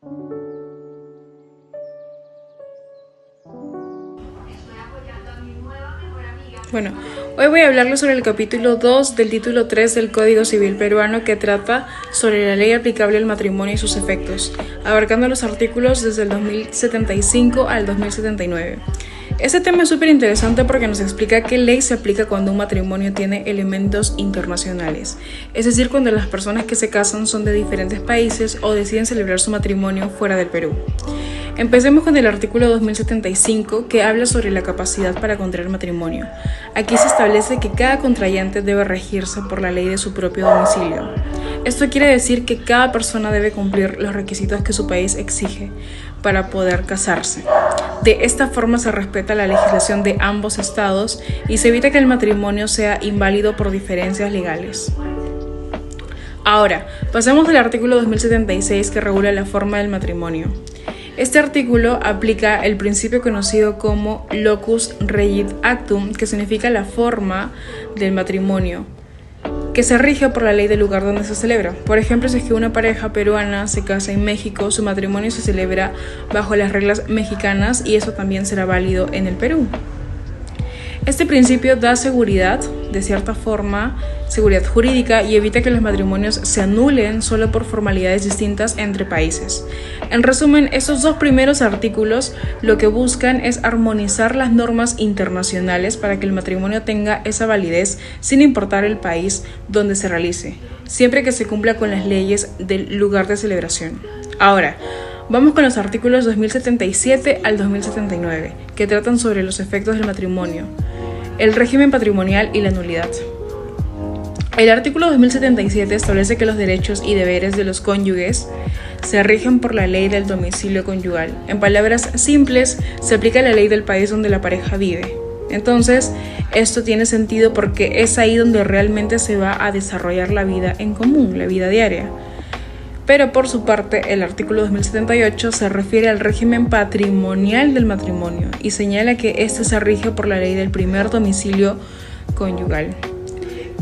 Bueno, hoy voy a hablarles sobre el capítulo 2 del título 3 del Código Civil peruano, que trata sobre la ley aplicable al matrimonio y sus efectos, abarcando los artículos desde el 2075 al 2079. Este tema es súper interesante porque nos explica qué ley se aplica cuando un matrimonio tiene elementos internacionales, es decir, cuando las personas que se casan son de diferentes países o deciden celebrar su matrimonio fuera del Perú. Empecemos con el artículo 2075, que habla sobre la capacidad para contraer matrimonio. Aquí se establece que cada contrayente debe regirse por la ley de su propio domicilio. Esto quiere decir que cada persona debe cumplir los requisitos que su país exige para poder casarse. De esta forma se respeta la legislación de ambos estados y se evita que el matrimonio sea inválido por diferencias legales. Ahora, pasemos al artículo 2076, que regula la forma del matrimonio. Este artículo aplica el principio conocido como locus regit actum, que significa la forma del matrimonio, que se rige por la ley del lugar donde se celebra. Por ejemplo, si es que una pareja peruana se casa en México, su matrimonio se celebra bajo las reglas mexicanas y eso también será válido en el Perú. Este principio da seguridad, de cierta forma, seguridad jurídica, y evita que los matrimonios se anulen solo por formalidades distintas entre países. En resumen, estos dos primeros artículos lo que buscan es armonizar las normas internacionales para que el matrimonio tenga esa validez sin importar el país donde se realice, siempre que se cumpla con las leyes del lugar de celebración. Ahora, vamos con los artículos 2077 al 2079, que tratan sobre los efectos del matrimonio, el régimen patrimonial y la nulidad. El artículo 2077 establece que los derechos y deberes de los cónyuges se rigen por la ley del domicilio conyugal. En palabras simples, se aplica la ley del país donde la pareja vive. Entonces, esto tiene sentido porque es ahí donde realmente se va a desarrollar la vida en común, la vida diaria. Pero por su parte, el artículo 2078 se refiere al régimen patrimonial del matrimonio y señala que este se rige por la ley del primer domicilio conyugal.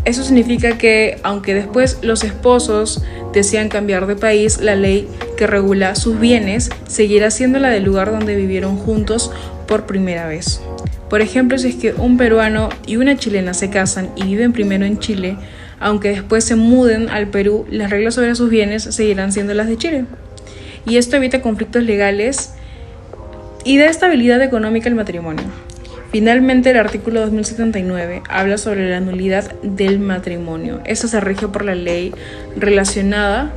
Eso significa que, aunque después los esposos desean cambiar de país, la ley que regula sus bienes seguirá siendo la del lugar donde vivieron juntos por primera vez. Por ejemplo, si es que un peruano y una chilena se casan y viven primero en Chile, aunque después se muden al Perú, las reglas sobre sus bienes seguirán siendo las de Chile. Y esto evita conflictos legales y da estabilidad económica al matrimonio. Finalmente, el artículo 2079 habla sobre la nulidad del matrimonio. Esto se rige por la ley relacionada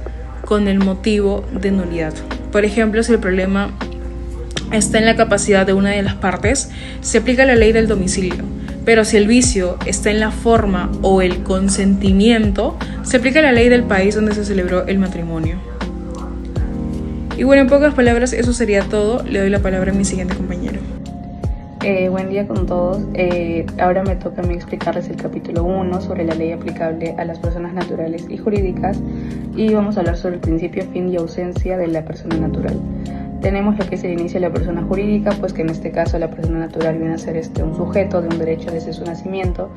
con el motivo de nulidad. Por ejemplo, si el problema está en la capacidad de una de las partes, se aplica la ley del domicilio. Pero si el vicio está en la forma o el consentimiento, se aplica la ley del país donde se celebró el matrimonio. Y bueno, en pocas palabras, eso sería todo. Le doy la palabra a mi siguiente compañero. Buen día con todos. Ahora me toca a mí explicarles el capítulo 1 sobre la ley aplicable a las personas naturales y jurídicas, y vamos a hablar sobre el principio, fin y ausencia de la persona natural. Tenemos lo que es el inicio de la persona jurídica, pues que en este caso la persona natural viene a ser un sujeto de un derecho desde su nacimiento,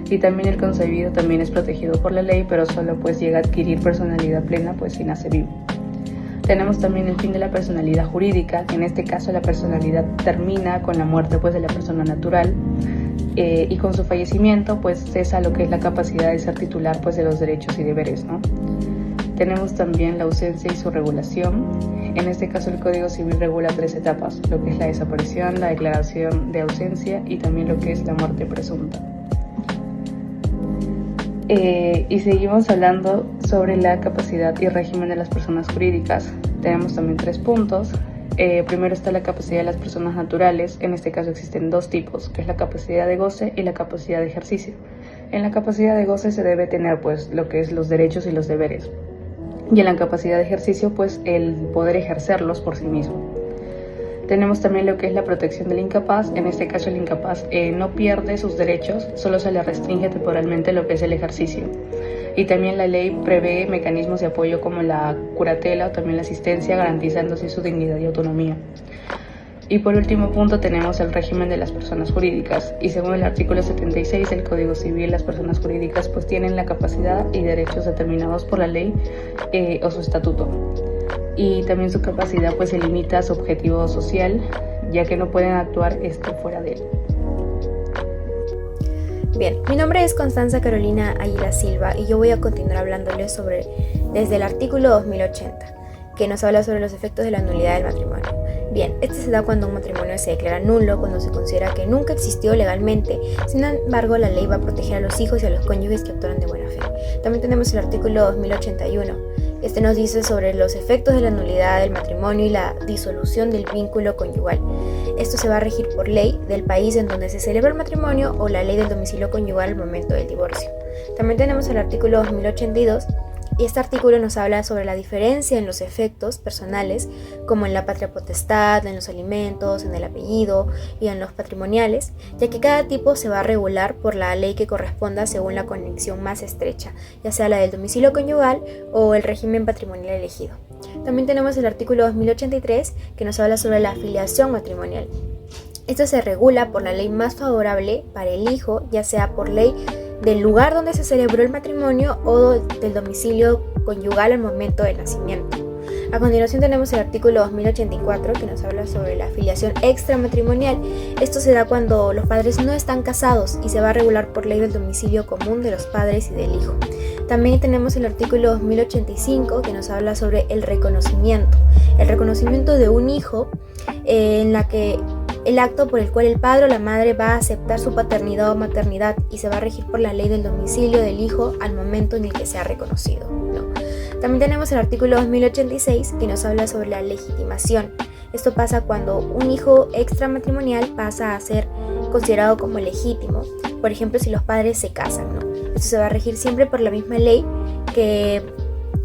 y también el concebido también es protegido por la ley, pero solo pues llega a adquirir personalidad plena pues si nace vivo. Tenemos también el fin de la personalidad jurídica, que en este caso la personalidad termina con la muerte pues de la persona natural, y con su fallecimiento pues cesa lo que es la capacidad de ser titular pues de los derechos y deberes, ¿no? Tenemos también la ausencia y su regulación. En este caso el Código Civil regula 3 etapas, lo que es la desaparición, la declaración de ausencia y también lo que es la muerte presunta. Y seguimos hablando sobre la capacidad y régimen de las personas jurídicas. Tenemos también 3 puntos. Primero está la capacidad de las personas naturales. En este caso existen 2 tipos, que es la capacidad de goce y la capacidad de ejercicio. En la capacidad de goce se debe tener pues lo que es los derechos y los deberes. Y en la capacidad de ejercicio pues el poder ejercerlos por sí mismo. Tenemos también lo que es la protección del incapaz. En este caso el incapaz no pierde sus derechos, solo se le restringe temporalmente lo que es el ejercicio. Y también la ley prevé mecanismos de apoyo como la curatela o también la asistencia, garantizando así su dignidad y autonomía. Y por último punto tenemos el régimen de las personas jurídicas, y según el artículo 76 del Código Civil, las personas jurídicas pues tienen la capacidad y derechos determinados por la ley o su estatuto. y también su capacidad pues se limita a su objetivo social, ya que no pueden actuar fuera de él. Bien, mi nombre es Constanza Carolina Águila Silva y yo voy a continuar hablándoles desde el artículo 2080, que nos habla sobre los efectos de la nulidad del matrimonio. Bien, este se da cuando un matrimonio se declara nulo, cuando se considera que nunca existió legalmente. Sin embargo, la ley va a proteger a los hijos y a los cónyuges que actuaron de buena fe. También tenemos el artículo 2081. Este nos dice sobre los efectos de la nulidad del matrimonio y la disolución del vínculo conyugal. Esto se va a regir por ley del país en donde se celebra el matrimonio o la ley del domicilio conyugal al momento del divorcio. También tenemos el artículo 2082. Y este artículo nos habla sobre la diferencia en los efectos personales, como en la patria potestad, en los alimentos, en el apellido y en los patrimoniales, ya que cada tipo se va a regular por la ley que corresponda según la conexión más estrecha, ya sea la del domicilio conyugal o el régimen patrimonial elegido. También tenemos el artículo 2083 que nos habla sobre la afiliación matrimonial. Esto se regula por la ley más favorable para el hijo, ya sea por ley del lugar donde se celebró el matrimonio o del domicilio conyugal al momento del nacimiento. A continuación tenemos el artículo 2084 que nos habla sobre la afiliación extramatrimonial. Esto se da cuando los padres no están casados y se va a regular por ley del domicilio común de los padres y del hijo. También tenemos el artículo 2085 que nos habla sobre el reconocimiento. El reconocimiento de un hijo en la que el acto por el cual el padre o la madre va a aceptar su paternidad o maternidad y se va a regir por la ley del domicilio del hijo al momento en el que sea reconocido, ¿no? También tenemos el artículo 2086 que nos habla sobre la legitimación. Esto pasa cuando un hijo extramatrimonial pasa a ser considerado como legítimo, por ejemplo si los padres se casan, ¿no? Esto se va a regir siempre por la misma ley que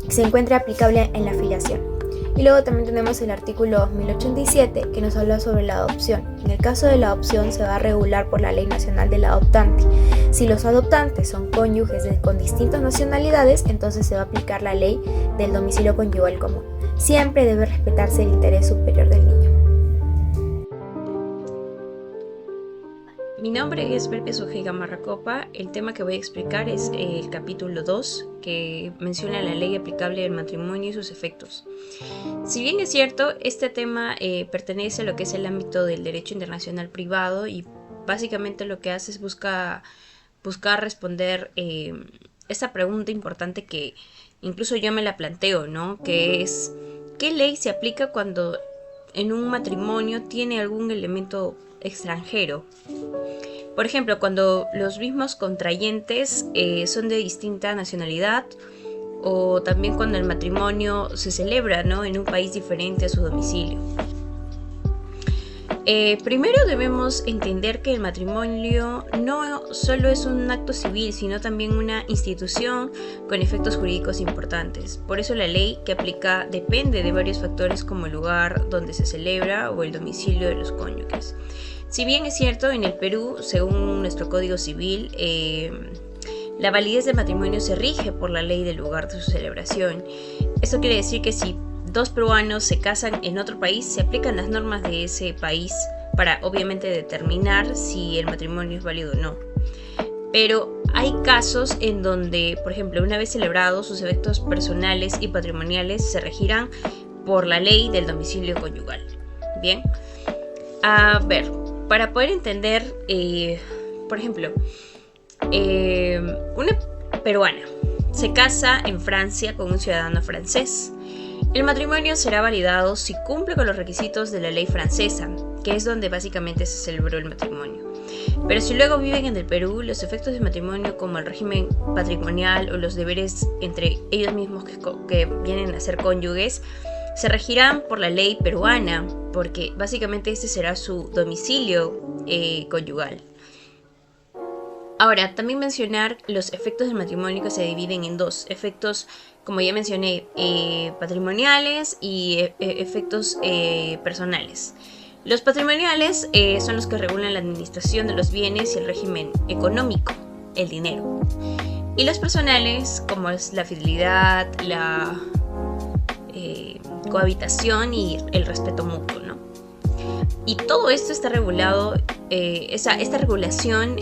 se encuentra aplicable en la filiación. Y luego también tenemos el artículo 2087 que nos habla sobre la adopción. En el caso de la adopción se va a regular por la ley nacional del adoptante. Si los adoptantes son cónyuges con distintas nacionalidades, entonces se va a aplicar la ley del domicilio conyugal común. Siempre debe respetarse el interés superior del niño. Mi nombre es Belpe Sujei Gamarra Copa. El tema que voy a explicar es el capítulo 2, que menciona la ley aplicable del matrimonio y sus efectos. Si bien es cierto, este tema pertenece a lo que es el ámbito del derecho internacional privado y básicamente lo que hace es buscar responder esa pregunta importante que incluso yo me la planteo, ¿no? Que es, ¿qué ley se aplica cuando en un matrimonio tiene algún elemento extranjero? Por ejemplo, cuando los mismos contrayentes son de distinta nacionalidad, o también cuando el matrimonio se celebra, ¿no?, en un país diferente a su domicilio. Primero debemos entender que el matrimonio no solo es un acto civil, sino también una institución con efectos jurídicos importantes. Por eso la ley que aplica depende de varios factores como el lugar donde se celebra o el domicilio de los cónyuges. Si bien es cierto, en el Perú, según nuestro Código Civil, la validez del matrimonio se rige por la ley del lugar de su celebración. Esto quiere decir que si dos peruanos se casan en otro país, se aplican las normas de ese país para obviamente determinar si el matrimonio es válido o no. Pero hay casos en donde, por ejemplo, una vez celebrados, sus efectos personales y patrimoniales se regirán por la ley del domicilio conyugal. Bien, a ver, para poder entender, por ejemplo, una peruana se casa en Francia con un ciudadano francés. El matrimonio será validado si cumple con los requisitos de la ley francesa, que es donde básicamente se celebró el matrimonio. Pero si luego viven en el Perú, los efectos del matrimonio, como el régimen patrimonial o los deberes entre ellos mismos que vienen a ser cónyuges, se regirán por la ley peruana, porque básicamente este será su domicilio conyugal. Ahora, también mencionar los efectos del matrimonio, que se dividen en dos: efectos, como ya mencioné, patrimoniales y efectos personales. Los patrimoniales son los que regulan la administración de los bienes y el régimen económico, el dinero. Y los personales, como es la fidelidad, la cohabitación y el respeto mutuo, ¿no? Y todo esto está regulado, esta regulación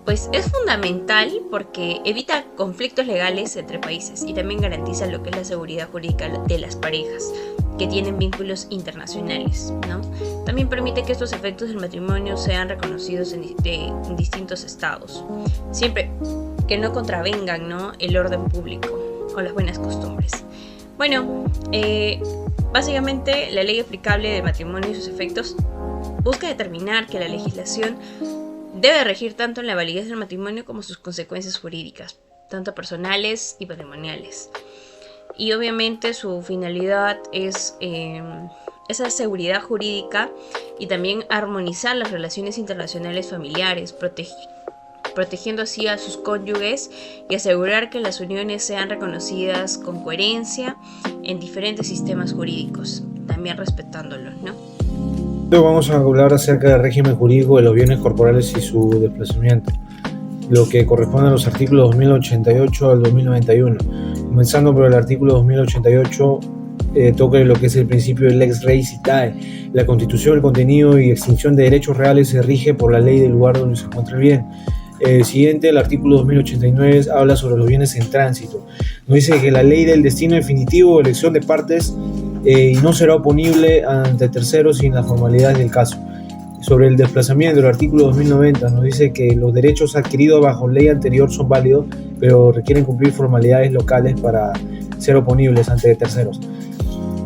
pues es fundamental porque evita conflictos legales entre países y también garantiza lo que es la seguridad jurídica de las parejas que tienen vínculos internacionales, ¿no? También permite que estos efectos del matrimonio sean reconocidos en distintos estados, siempre que no contravengan, ¿no?, el orden público o las buenas costumbres. Bueno, básicamente la ley aplicable del matrimonio y sus efectos busca determinar que la legislación debe regir tanto en la validez del matrimonio como sus consecuencias jurídicas, tanto personales y patrimoniales. Y obviamente su finalidad es esa seguridad jurídica y también armonizar las relaciones internacionales familiares, protegiendo así a sus cónyuges y asegurar que las uniones sean reconocidas con coherencia en diferentes sistemas jurídicos, también respetándolos, ¿no? Luego vamos a hablar acerca del régimen jurídico de los bienes corporales y su desplazamiento, lo que corresponde a los artículos 2088 al 2091. Comenzando por el artículo 2088, toca lo que es el principio del lex rei citae. La constitución, el contenido y extinción de derechos reales se rige por la ley del lugar donde se encuentra el bien. Siguiente, el artículo 2089 habla sobre los bienes en tránsito. Nos dice que la ley del destino definitivo o elección de partes y no será oponible ante terceros sin las formalidades del caso. Sobre el desplazamiento, el artículo 2090 nos dice que los derechos adquiridos bajo ley anterior son válidos, pero requieren cumplir formalidades locales para ser oponibles ante terceros.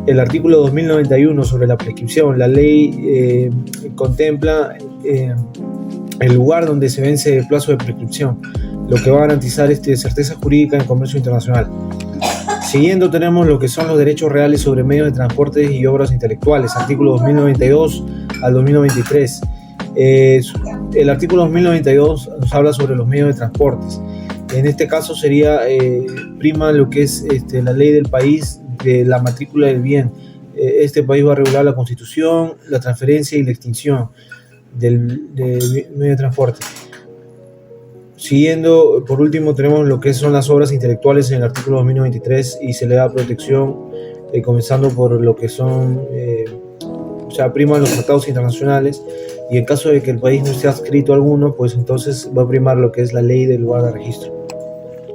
El artículo 2091 sobre la prescripción, la ley contempla el lugar donde se vence el plazo de prescripción, lo que va a garantizar certeza jurídica en comercio internacional. Siguiendo tenemos lo que son los derechos reales sobre medios de transporte y obras intelectuales, artículo 2092 al 2093. El artículo 2092 nos habla sobre los medios de transportes. En este caso sería prima lo que es la ley del país de la matrícula del bien. Este país va a regular la constitución, la transferencia y la extinción del medio de transporte. Siguiendo, por último, tenemos lo que son las obras intelectuales en el artículo 2093 y se le da protección, comenzando por lo que son, priman los tratados internacionales, y en caso de que el país no esté adscrito a alguno, pues entonces va a primar lo que es la ley del lugar de registro.